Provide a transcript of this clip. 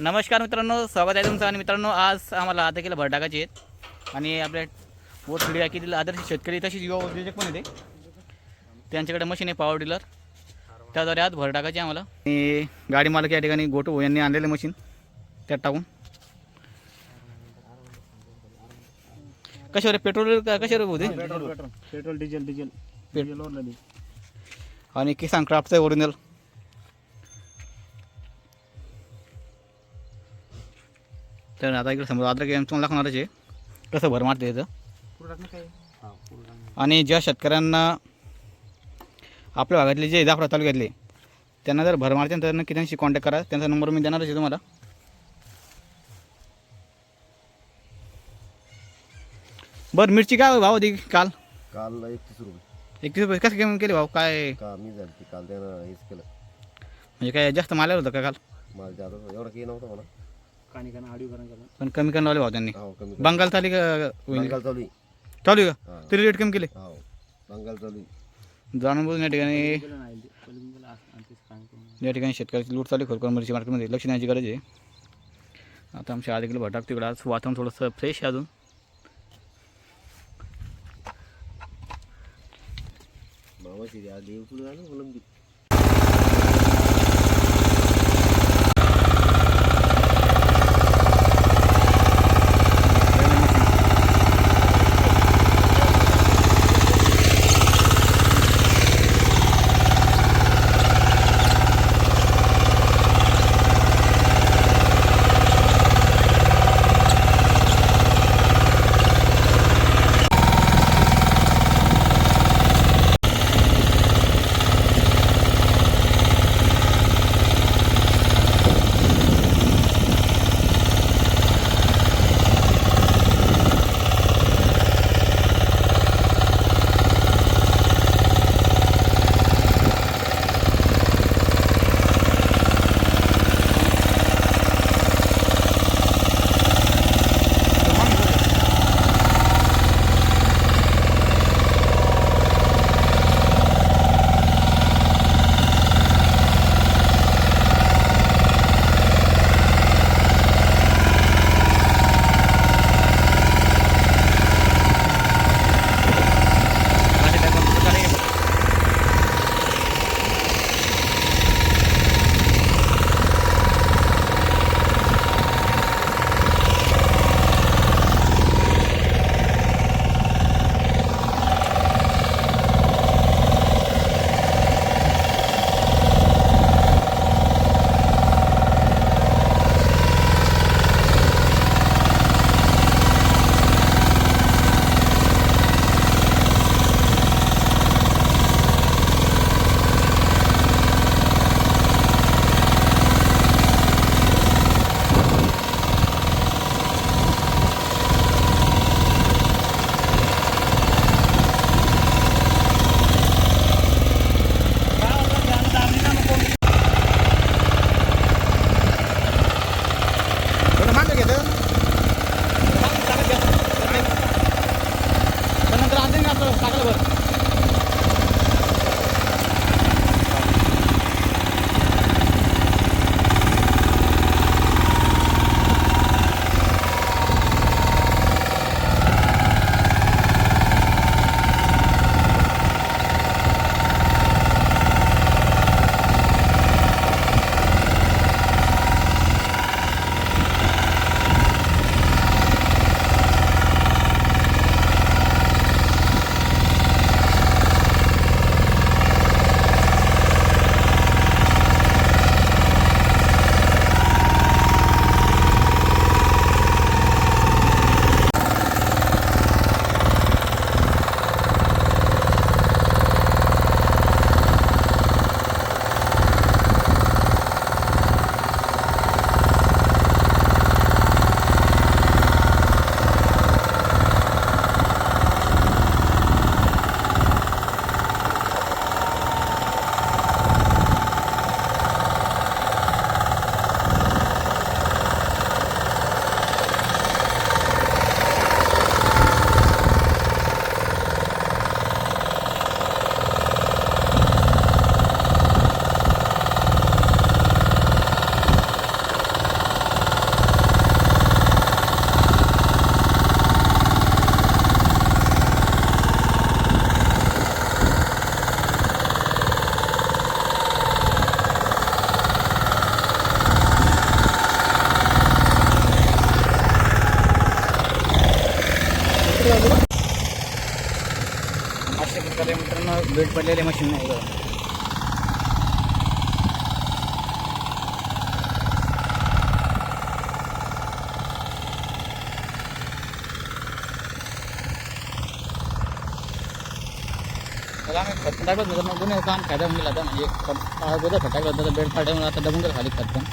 नमस्कार मित्रांनो, स्वागत आहे तुमचं. आणि मित्रांनो, आज आम्हाला आता केलं भर टाकायचे आहेत. आणि आपल्या पोटखडी याकीतील आदर्श शेतकरी तसेच युवा उद्योजक पण येते, त्यांच्याकडे मशीन आहे पॉवर डीलर, त्याद्वारे आज भर टाकायची आम्हाला. आणि गाडी मालक या ठिकाणी गोटू यांनी आणलेले मशीन त्यात टाकून. कशावर पेट्रोल कशावर होते? पेट्रोल डिझेल आणि किसान क्राफ्टचं आहे ओरिजिनल. तर आता इकडे समोर अद्रक तुम्हाला दाखवणारच आहे कसं भर मारते याचं. आणि ज्या शेतकऱ्यांना आपल्या भागातले जे जाफरा तालुक्यातले त्यांना जर भर मारते तर नक्की त्यांशी कॉन्टॅक्ट करा. त्यांचा नंबर मी देणारच आहे तुम्हाला. बरं, मिरची काय भाव होती काल? काल 31 रुपये. 31 रुपये कसं कमी केले भाऊ? काय कमी झाली ती काल, त्यानं हेच केलं. म्हणजे काय जास्त माल्यावर होतं का काल? माल जादा एवढा काही नव्हता म्हणा. पण कमी करून लावले भाऊ त्यांनी. हो कमी. बंगाल चाली का बंगाल चालू आहे. चालू आहे का? हा. तरी रेट कमी केले. हो बंगाल चालू आहे. जाणून बोलून या ठिकाणी शेतकऱ्याची लूट चालू खोलकर मिरची मार्केटमध्ये लक्ष देण्याची गरज आहे. आता आमच्या आधी किलो भटाक तिकडं आज वातावरण थोडंसं फ्रेश आहे अजून. मामाची आधी उचलून आलं मुलंबी. प्रकारे मित्रांनो बेड पडलेले मशीन आहे बघा. त्याला आम्ही खत टाकत मित्रांनो दोन्ही काम फायदा होऊन गेला आता म्हणजे अगोदर खत टाकलं होतं बेड फाटल्यामुळे आता डबून खाली खत पण